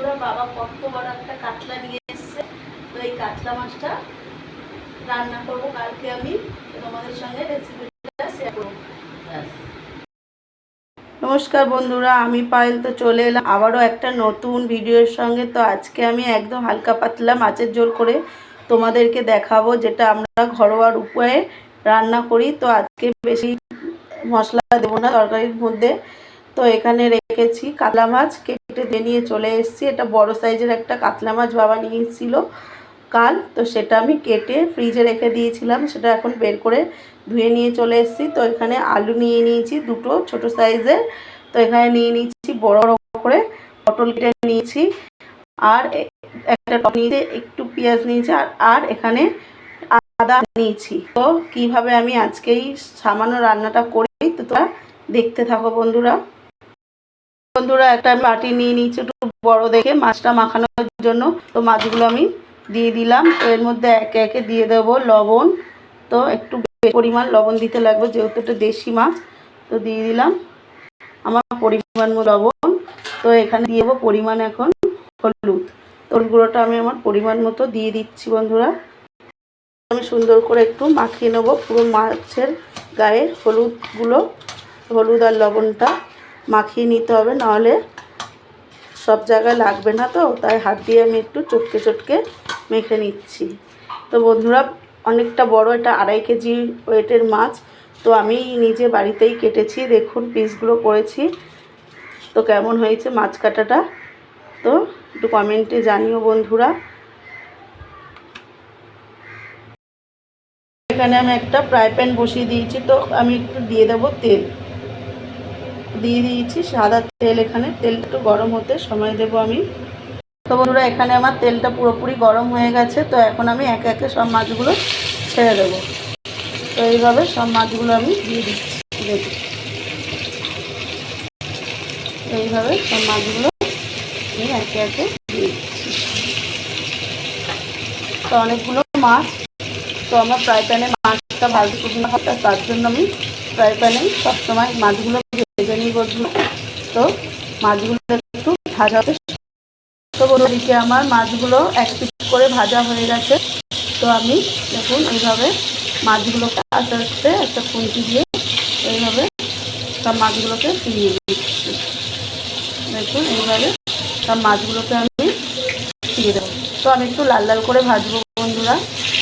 বন্ধুরা, বাবা কত বড় একটা কাতলা নিয়ে এসেছে। তো এই কাতলা মাছটা রান্না করবো কালকে আমি, তোমাদের সঙ্গে রেসিপিটা শেয়ার করবো। নমস্কার বন্ধুরা, আমি পায়েল। তো চলে এলাম আবারও একটা নতুন ভিডিওর সঙ্গে। তো আজকে আমি একদম হালকা পাতলা মাছের ঝোল করে তোমাদেরকে দেখাবো, যেটা আমরা ঘরোয়া উপায়ে রান্না করি। তো আজকে বেশি মশলা দেবো না তরকারির মধ্যে। তো এখানে রেখেছি কাতলা মাছ, কেটে দিয়ে নিয়ে চলে এসেছি। এটা বড় সাইজের একটা কাতলা মাছ বাবা নিয়ে এসেছিলো কাল। তো সেটা আমি কেটে ফ্রিজে রেখে দিয়েছিলাম, সেটা এখন বের করে ধুয়ে নিয়ে চলে এসেছি। তো এখানে আলু নিয়ে নিয়েছি দুটো ছোট সাইজের। তো এখানে নিয়ে নিয়েছি বড় বড় করে পটল কেটে নিয়েছি, আর একটা টমেটো নিয়েছি, একটু পেঁয়াজ নিয়েছি, আর এখানে আদা নিয়েছি। তো কিভাবে আমি আজকে এই সামান্য রান্নাটা করি, তো তোমরা দেখতে থাকো বন্ধুরা। একটা আমি বাটি নিয়ে নিয়েছি একটু বড় দেখে মাছটা মাখানোর জন্য। তো মাছগুলো আমি দিয়ে দিলাম। তো এর মধ্যে একে একে দিয়ে দেবো লবণ। তো একটু পরিমাণ লবণ দিতে লাগবে, যেহেতু এটা দেশি মাছ। তো দিয়ে দিলাম আমার পরিমাণ মতো লবণ। তো এখানে দিয়ে দেবো পরিমাণ এখন হলুদ। তো গুঁড়োটা আমি আমার পরিমাণ মতো দিয়ে দিচ্ছি বন্ধুরা। আমি সুন্দর করে একটু মাখিয়ে নেবো পুরো মাছের গায়ে হলুদ আর লবণটা মাখিয়ে নিতে হবে, নাহলে সব জায়গায় লাগবে না। তো তাই হাত দিয়ে আমি একটু চটকে চটকে মেখে নিচ্ছি। তো বন্ধুরা, অনেকটা বড়, এটা 2.5 কেজি ওয়েটের মাছ। তো আমি নিজে বাড়িতেই কেটেছি, দেখুন পিসগুলো করেছি। তো কেমন হয়েছে মাছ কাটাটা, তো একটু কমেন্টে জানিও বন্ধুরা। এখানে আমি একটা ফ্রাই প্যান বসিয়ে দিয়েছি। তো আমি একটু দিয়ে দেবো তেল, দিয়ে দিয়েছি সাদা তেল। এখানে তেলটা একটু গরম হতে সময় দেবো আমি। তো বন্ধুরা, এখানে আমার তেলটা পুরোপুরি গরম হয়ে গেছে। তো এখন আমি একে একে সব মাছগুলো ছেড়ে দেবো। তো এইভাবে সব মাছগুলো আমি দিয়ে দিচ্ছি, দেখি এইভাবে সব মাছগুলো আমি একে একে দিয়ে দিচ্ছি। তো অনেকগুলো মাছ, তো আমার ফ্রাই প্যানে মাছটা ভাজতে শুকনো হয়, তার জন্য আমি ফ্রাই প্যানেই সবসময় মাছগুলো ভেজে নিই বন্ধুরা। তো মাছগুলো একটু ভাজা হবে। তো ওদিকে আমার মাছগুলো এক পিস করে ভাজা হয়ে গেছে। তো আমি দেখুন এইভাবে মাছগুলোকে আস্তে আস্তে একটা খুন্তি দিয়ে এইভাবে সব মাছগুলোকে ফিরিয়ে দিচ্ছি। দেখুন এইভাবে সব মাছগুলোকে আমি ফিরিয়ে দেবো। তো আমি একটু লাল লাল করে ভাজবো বন্ধুরা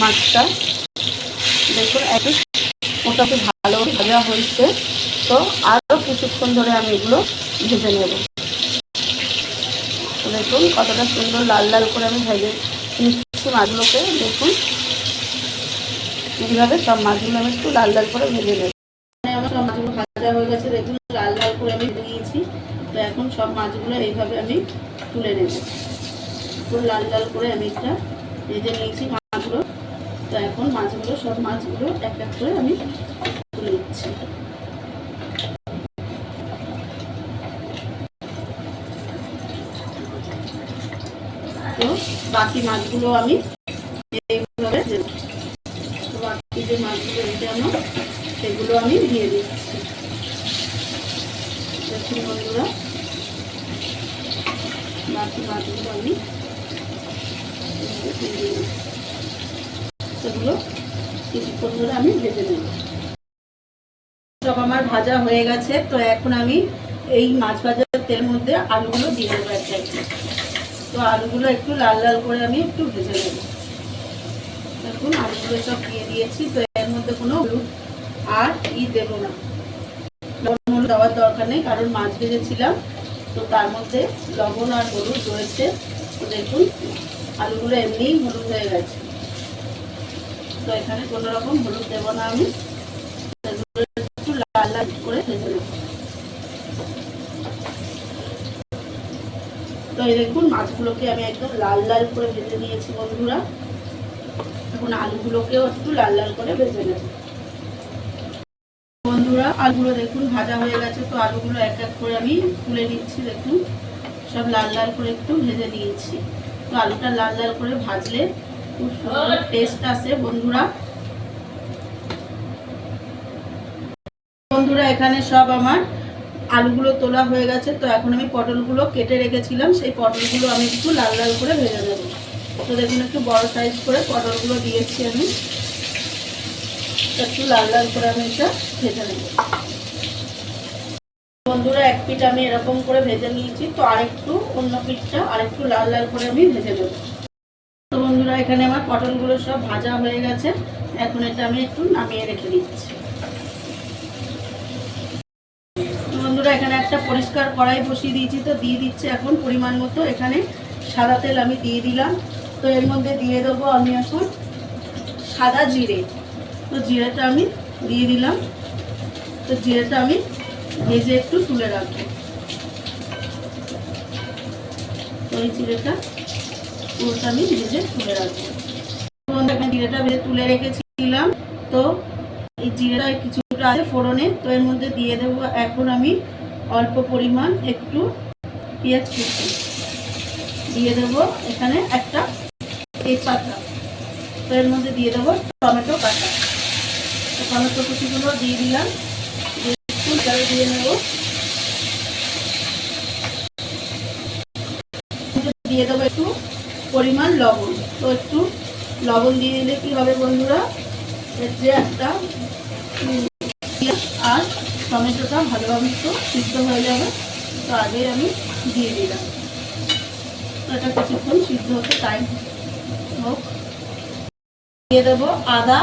মাছটা। দেখুন একটু মোটামুটি ভালো ভাজা হয়েছে। তো আরও কিছুক্ষণ ধরে আমি এগুলো ভেজে নেব। তো দেখুন কতটা সুন্দর লাল লাল করে আমি ভেজে নিচ্ছি মাছগুলোকে। দেখুন এইভাবে সব মাছগুলো আমি একটু লাল লাল করে ভেজে নেব। আমার সব মাছগুলো ভাজা হয়ে গেছে, দেখুন লাল লাল করে আমি ভেজে নিয়েছি। তো এখন সব মাছগুলো এইভাবে আমি তুলে নেব। পুরো লাল লাল করে আমি একটা ভেজে নিয়েছি মাছগুলো। তো এখন সব মাছগুলো এক এক করে আমি তুলে নিচ্ছি। তো বাকি মাছগুলো আমি এইভাবে দেব। তো বাকি যে মাছগুলো রেখে আমার সেগুলো আমি দিয়ে দিচ্ছি। দেখুন বন্ধুরা, বাকি মাছগুলো আমি সেগুলো কিছুক্ষণ ধরে আমি ভেজে নেব। সব আমার ভাজা হয়ে গেছে। তো এখন আমি এই মাছ ভাজার তেলের মধ্যে আলুগুলো দিয়ে দেবো এক এক। তো আলুগুলো একটু লাল লাল করে আমি একটু ভেজে নেব। দেখুন আলুগুলো সব দিয়ে দিয়েছি। তো এর মধ্যে কোনো হলুদ আর দেবো না, লবণ হলুদ দেওয়ার দরকার নেই, কারণ মাছ ভেজেছিলাম তো তার মধ্যে লবণ আর হলুদ রয়েছে। তো দেখুন আলুগুলো এমনিই হলুদ হয়ে গেছে। তো এখানে কোনো রকম হলুদ দেবো না আমি, একটু লাল লাল করে ভেজে নেব। তো এই দেখুন মাছগুলোকে আমি একদম লাল লাল করে ভেজে নিয়েছি বন্ধুরা। এখন আলুগুলোকেও একটু লাল লাল করে ভেজে নেব বন্ধুরা। আলুগুলো দেখুন ভাজা হয়ে গেছে। তো আলুগুলো এক এক করে আমি তুলে নিচ্ছি। দেখুন সব লাল লাল করে একটু ভেজে নিয়েছি। তো আলুটা লাল লাল করে ভাজলে খুব সুন্দর টেস্ট আসে বন্ধুরা। এখানে সব আমার আলুগুলো তোলা হয়ে গেছে। তো এখন আমি পটলগুলো কেটে রেখেছিলাম, সেই পটলগুলো আমি একটু লাল লাল করে ভেজে নেব। তো দেখুন একটু বড় সাইজ করে পটলগুলো দিয়েছি আমি, একটু লাল লাল করে আমি এটা ভেজে নেব। বন্ধুরা এক পিঠ আমি এরকম করে ভেজে নিয়েছি, তো আরেকটু অন্য পিঠটা আরেকটু লাল লাল করে আমি ভেজে নেব। তো বন্ধুরা এখানে আমার পটলগুলো সব ভাজা হয়ে গেছে, এখন এটা আমি একটু নামিয়ে রেখে দিচ্ছি। বন্ধুরা এখানে একটা পরিষ্কার কড়াই বসিয়ে দিয়েছি, তো দিয়ে দিচ্ছি এখন পরিমাণ মতো এখানে সাদা তেল আমি দিয়ে দিলাম। তো এর মধ্যে দিয়ে দেবো আমি এখন সাদা জিরে। তো জিরেটা আমি দিয়ে দিলাম। তো জিরেটা আমি ভেজে একটু তুলে রাখবো। তো এই জিরেটা পুরোটা আমি ভেজে তুলে রাখবো। জিরেটা ভেজে তুলে রেখেছিলাম। তো এই জিরেটা কিছুটা আছে ফোড়নে, তো এর মধ্যে দিয়ে দেবো এখন আমি অল্প পরিমাণ একটু পেঁয়াজ কুচি দিয়ে দেবো, এখানে একটা তেজপাতা। তো এর মধ্যে দিয়ে দেবো টমেটো কাটা। তো টমেটো কুচিগুলো দিয়ে দিলাম, একটু জল দিয়ে নেব। দিয়ে দেবো একটু পরিমাণ লবণ। তো একটু লবণ দিয়ে দিলে কি হবে বন্ধুরা, এর যে একটা আর টমেটোটা ভালোভাবে একটু সিদ্ধ হয়ে যাবে। তো আগে আমি দিয়ে দিলাম। তো এটা কিছুক্ষণ সিদ্ধ হতে টাইম হোক। দিয়ে দেবো আদা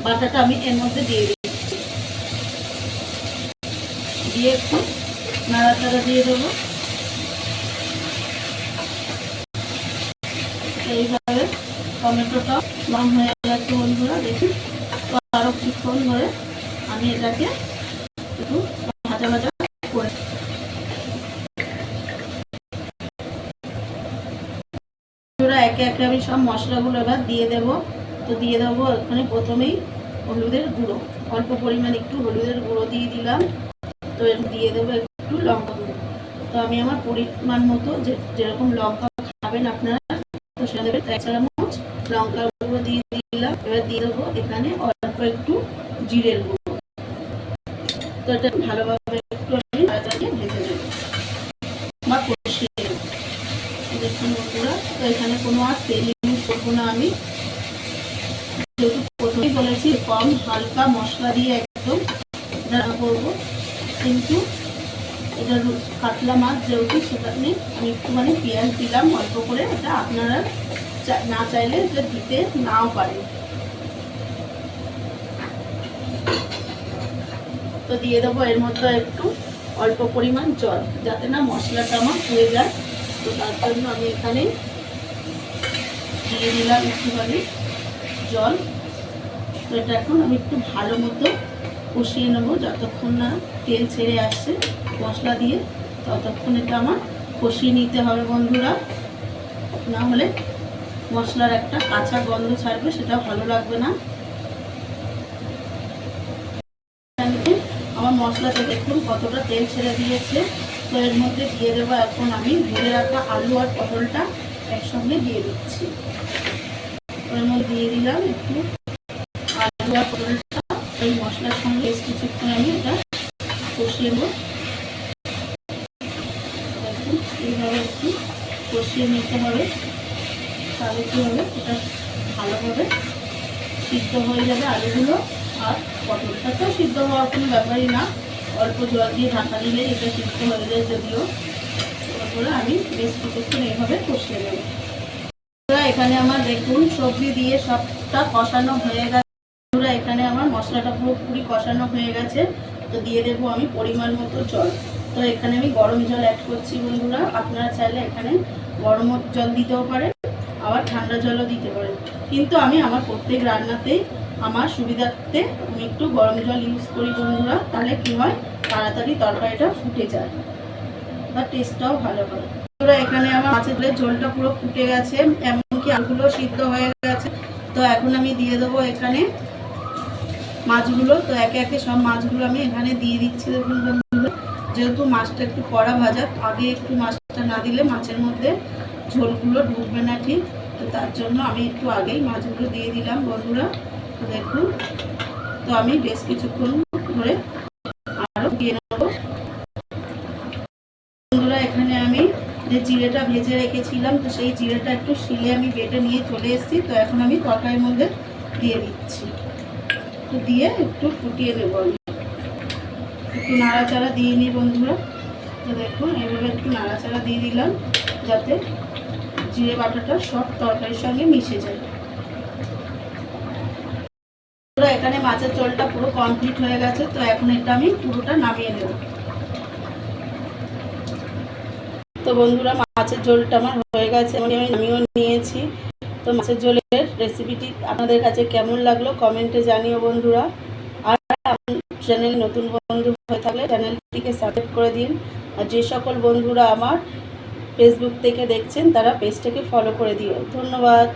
বাটাটা আমি এর মধ্যে দিয়ে দিচ্ছি, দিয়ে একটু নাড়াচাড়া দিয়ে দেবো। এইভাবে টমেটোটা লং হয়ে গেছে বন্ধুরা, দেখি। তো আরও কিছুক্ষণ ধরে আমি এটাকে একটু ভাজা ভাজা করে একে একে আমি সব মশলাগুলো এবার দিয়ে দেব। তো দিয়ে দেবো এখানে প্রথমেই হলুদের গুঁড়ো, অল্প পরিমাণ একটু হলুদের গুঁড়ো দিয়ে দিলাম। তো এর দিয়ে দেবো একটু লঙ্কা গুঁড়ো। তো আমি আমার পরিমাণ মতো যেরকম লঙ্কা খাবেন আপনারা, তো সেটা দেবেন। 1 চামচ লঙ্কা গুঁড়ো দিয়ে দিলাম। এবার দিয়ে দেবো এখানে অল্প একটু জিরের গুঁড়ো। তো এটা ভালোভাবে একটু আমি ভেজে দেবো বা কষিয়ে দেবো। দেখুন বন্ধুরা, তো এখানে কোনো আর তেল ইউজ করবো না আমি, যেহেতু প্রথমেই বলেছি কম হালকা মশলা দিয়ে একদম রান্না করবো। কিন্তু এটা কাতলা মাছ যেহেতু, সেখানে আমি একটুখানি পেঁয়াজ দিলাম অল্প করে। এটা আপনারা না চাইলে এটা দিতে নাও পারেন। তো দিয়ে দেবো এর মধ্যে একটু অল্প পরিমাণ জল, যাতে না মশলাটা আমার হয়ে যায়। তো তার জন্য আমি এখানে দিয়ে দিলাম একটুখানি জল। তো এটা এখন আমি একটু ভালো মতো কষিয়ে নেবো, যতক্ষণ না তেল ছেড়ে আসছে মশলা দিয়ে, ততক্ষণ এটা আমার কষিয়ে নিতে হবে বন্ধুরা। না হলে মশলার একটা কাঁচা গন্ধ ছাড়বে, সেটা ভালো লাগবে না। আমার মশলাতে দেখুন কতটা তেল ছেড়ে দিয়েছে। তো এর মধ্যে দিয়ে দেবো এখন আমি ভেজে রাখা আলু আর পটলটা একসঙ্গে দিয়ে দিচ্ছি। এর মধ্যে দিয়ে দিলাম একটু আলু আর পটলটা এই মশলার সঙ্গে বেশ কিছুক্ষণ আমি এটা কষিয়ে নেব। দেখুন এইভাবে একটু কষিয়ে নিতে হবে, তাহলে কী হবে, এটা ভালোভাবে সিদ্ধ হয়ে যাবে আলুগুলো। আর পটলটা তো সিদ্ধ হওয়ার কোনো ব্যাপারই না, অল্প জল দিয়ে ঢাকা দিলে এটা সিদ্ধ হয়ে যায়। যদিও তারপরে আমি বেশ কিছুক্ষণ এইভাবে কষিয়ে নেব। এখানে আমার দেখুন সবজি দিয়ে সবটা কষানো হয়ে গেছে। এখানে আমার মশলাটা পুরোপুরি কষানো হয়ে গেছে। তো দিয়ে দেবো আমি পরিমাণ মতো জল। তো এখানে আমি গরম জল অ্যাড করছি বন্ধুরা। আপনারা চাইলে এখানে গরম জল দিতেও পারেন, আবার ঠান্ডা জলও দিতে পারেন, কিন্তু আমি আমার প্রত্যেক রান্নাতেই আমার সুবিধার্থে আমি একটু গরম জল ইউজ করি বন্ধুরা। তাহলে কি হয়, তাড়াতাড়ি তরকারিটা ফুটে যায় বা টেস্টটাও ভালো হয়। এখানে আমার মাছের ঝোলটা পুরো ফুটে গেছে, এমনকি আলুগুলো সিদ্ধ হয়ে গেছে। তো এখন আমি দিয়ে দেবো এখানে মাছগুলো। তো একে একে সব মাছগুলো আমি এখানে দিয়ে দিচ্ছি। দেখুন বন্ধুরা, যেহেতু মাছটা একটু কড়া ভাজা, আগে একটু মাছটা না দিলে মাছের মধ্যে ঝোলগুলো ঢুকবে না ঠিক। তো তার জন্য আমি একটু আগেই মাছগুলো দিয়ে দিলাম বন্ধুরা। তো দেখুন, তো আমি বেশ কিছুক্ষণ ধরে আরও দিয়ে নেবো। যে জিরেটা ভেজে রেখেছিলাম, তো সেই জিরেটা একটু শিলে আমি বেটে নিয়ে চলে এসেছি। তো এখন আমি তরকারির মধ্যে দিয়ে দিচ্ছি, তো দিয়ে একটু ফুটিয়ে দেবো। আমি একটু নাড়াচাড়া দিয়ে নিই বন্ধুরা। তো দেখুন এভাবে একটু নাড়াচাড়া দিয়ে দিলাম যাতে জিরে বাটাটা সব তরকারির সঙ্গে মিশে যায়। এখানে মাছের ঝোলটা পুরো কমপ্লিট হয়ে গেছে। তো এখন এটা আমি পুরোটা নামিয়ে নেব। তো বন্ধুরা মাছের ঝোলটা আমার হয়ে গেছে, আমি নামিয়েও নিয়েছি। তো মাছের ঝোলের রেসিপিটি আপনাদের কাছে কেমন লাগলো কমেন্টে জানিও বন্ধুরা। আর চ্যানেল নতুন বন্ধু হয়ে থাকলে চ্যানেলটিকে সাবস্ক্রাইব করে দিন। আর যে সকল বন্ধুরা আমার ফেসবুক থেকে দেখছেন তারা পেজটাকে ফলো করে দিও। ধন্যবাদ।